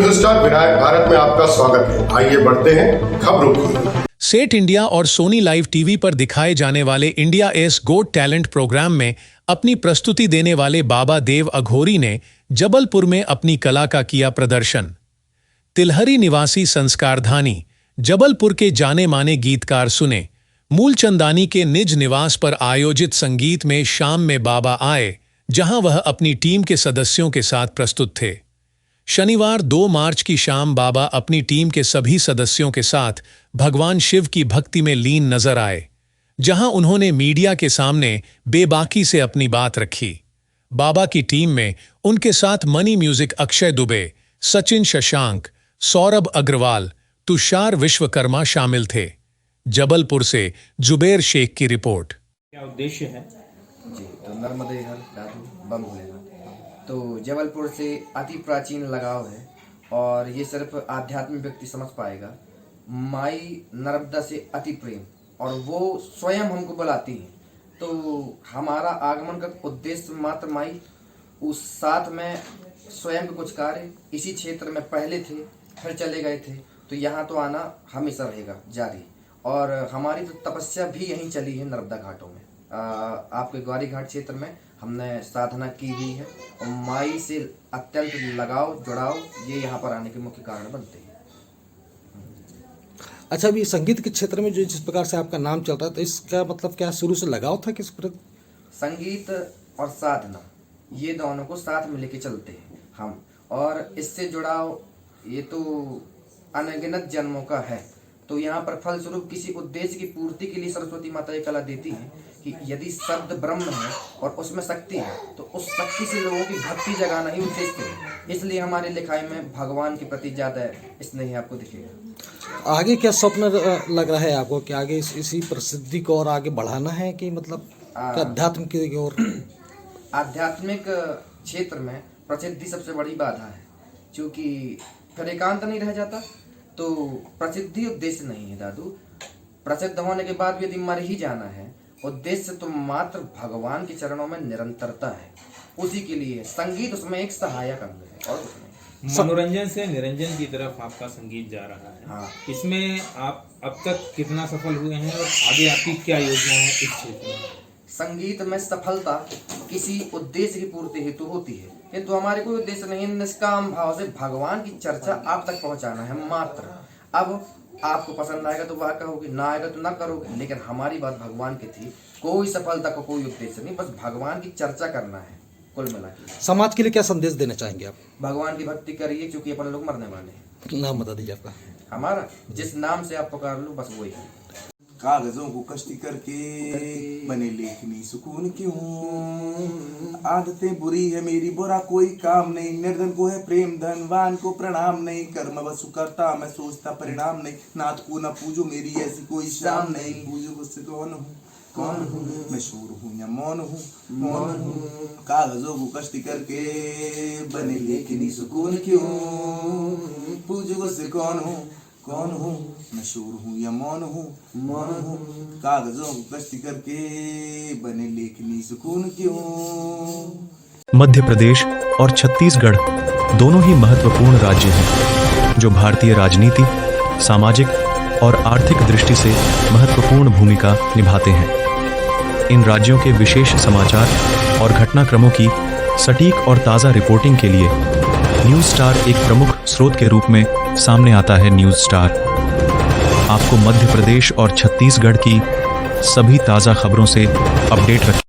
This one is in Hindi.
न्यूज स्टार विनायक भारत में आपका स्वागत है। आइए बढ़ते हैं खबरों की। सेट इंडिया और सोनी लाइव टीवी पर दिखाए जाने वाले India is got talent programme में अपनी प्रस्तुति देने वाले बाबा देव अघोरी ने जबलपुर में अपनी कला का किया प्रदर्शन। तिलहरी निवासी संस्कारधानी जबलपुर के जाने माने गीतकार सुने मूलचंदानी के निज निवास पर आयोजित संगीत में शाम में बाबा आए, जहां वह अपनी टीम के सदस्यों के साथ प्रस्तुत थे। शनिवार 2 मार्च की शाम बाबा अपनी टीम के सभी सदस्यों के साथ भगवान शिव की भक्ति में लीन नजर आए, जहां उन्होंने मीडिया के सामने बेबाकी से अपनी बात रखी। बाबा की टीम में उनके साथ मनी म्यूजिक अक्षय दुबे, सचिन शशांक, सौरभ अग्रवाल, तुषार विश्वकर्मा शामिल थे। जबलपुर से जुबेर शेख की रिपोर्ट। क्या उद्देश्य है? जी, तो नर्मदे हर दादू बम भोलेनाथ। तो जबलपुर से अति प्राचीन लगाव है और ये सिर्फ आध्यात्मिक व्यक्ति समझ पाएगा। माई नर्मदा से अति प्रेम और वो स्वयं हमको बुलाती है। तो हमारा आगमन का उद्देश्य मात्र माई उस साथ में स्वयं के कुछ कार्य इसी क्षेत्र में पहले थे, फिर चले गए थे, तो यहाँ तो आना हमेशा रहेगा जारी। और हमारी तो तपस्या भी यहीं चली है नर्मदा घाटों में। आपके ग्वारी घाट क्षेत्र में हमने साधना की हुई है और माई से अत्यंत लगाव जुड़ाव ये यहाँ पर आने के मुख्य कारण बनते हैं। अच्छा, अभी संगीत के क्षेत्र में जो जिस प्रकार से आपका नाम चल रहा है, तो इसका मतलब क्या शुरू से लगाव था किस प्रकार? संगीत और साधना ये दोनों को साथ में लेके चलते हैं हम, और इससे जुड़ाव ये तो अनगिनत जन्मों का है। तो यहाँ पर फलस्वरूप किसी उद्देश्य की पूर्ति के लिए सरस्वती माता ये कला देती है कि यदि शब्द ब्रह्म है और उसमें शक्ति है, तो उस शक्ति से लोगों की भक्ति जगाना ही उद्देश्य है। इसलिए हमारी लिखाई में भगवान के प्रति ज़्यादा स्नेह आपको दिखेगा। आगे क्या स्वप्न लग रहा है आपको कि आगे इसी प्रसिद्धि को और आगे बढ़ाना है कि मतलब क्या अध्यात्म की ओर? आध्यात्मिक क्षेत्र में प्रसिद्धि सबसे बड़ी बाधा है, क्योंकि फिर एकांत नहीं रह जाता। तो प्रसिद्धि उद्देश्य नहीं है दादू। प्रसिद्ध होने के बाद भी यदि मर ही जाना है, उद्देश्य तो मात्र भगवान के चरणों में निरंतरता है। उसी के लिए संगीत उसमें एक सहायक अंग है और कुछ नहीं। मनोरंजन से निरंजन की तरफ आपका संगीत जा रहा है। हाँ। इसमें आप अब तक कितना सफल हुए हैं और आगे आपकी क्या योजना है इस क्षेत्र में? संगीत में सफलता किसी उद्देश्य की पूर्ति हेतु होती है, किंतु हमारे कोई उद्देश्य नहीं है। निष्काम भाव से भगवान की चर्चा आप तक पहुंचाना है मात्र। अब आपको पसंद आएगा तो वाह कहोगे, ना आएगा तो ना करोगे, लेकिन हमारी बात भगवान की थी। कोई सफलता का कोई उद्देश्य नहीं, बस भगवान की चर्चा करना है। कुल मिला के समाज के लिए क्या संदेश देना चाहेंगे आप? भगवान की भक्ति करिए, क्योंकि अपन लोग मरने वाले हैं। नाम बता दीजिए आपका। हमारा जिस नाम से आप पुकार लो बस वही है। कागजों को कश्ती करके बने लेखनी सुकून क्यों? आदतें बुरी है मेरी, बुरा कोई काम नहीं। निर्धन को है प्रेम, धनवान को प्रणाम नहीं। कर्म वसु करता मैं सोचता परिणाम नहीं। नाथ को न पूजो मेरी ऐसी कोई शाम नहीं। पूजो उससे कौन हूँ मैं, शोर हूँ या मौन हूँ मौन हूँ। कागजों को कश्ती करके बने लेखनी सुकून क्यों? पूजो उससे कौन हूँ मैं, शोर हूँ या मौन हूँ मौन हूँ। कागजों को कश्ती करके बने लेखनी सुकून क्यों? मध्य प्रदेश और छत्तीसगढ़ दोनों ही महत्वपूर्ण राज्य हैं, जो भारतीय राजनीति, सामाजिक और आर्थिक दृष्टि से महत्वपूर्ण भूमिका निभाते हैं। इन राज्यों के विशेष समाचार और घटनाक्रमों की सटीक और ताज़ा रिपोर्टिंग के लिए न्यूज़ स्टार एक प्रमुख स्रोत के रूप में सामने आता है। न्यूज़ स्टार आपको मध्य प्रदेश और छत्तीसगढ़ की सभी ताज़ा खबरों से अपडेट रखें।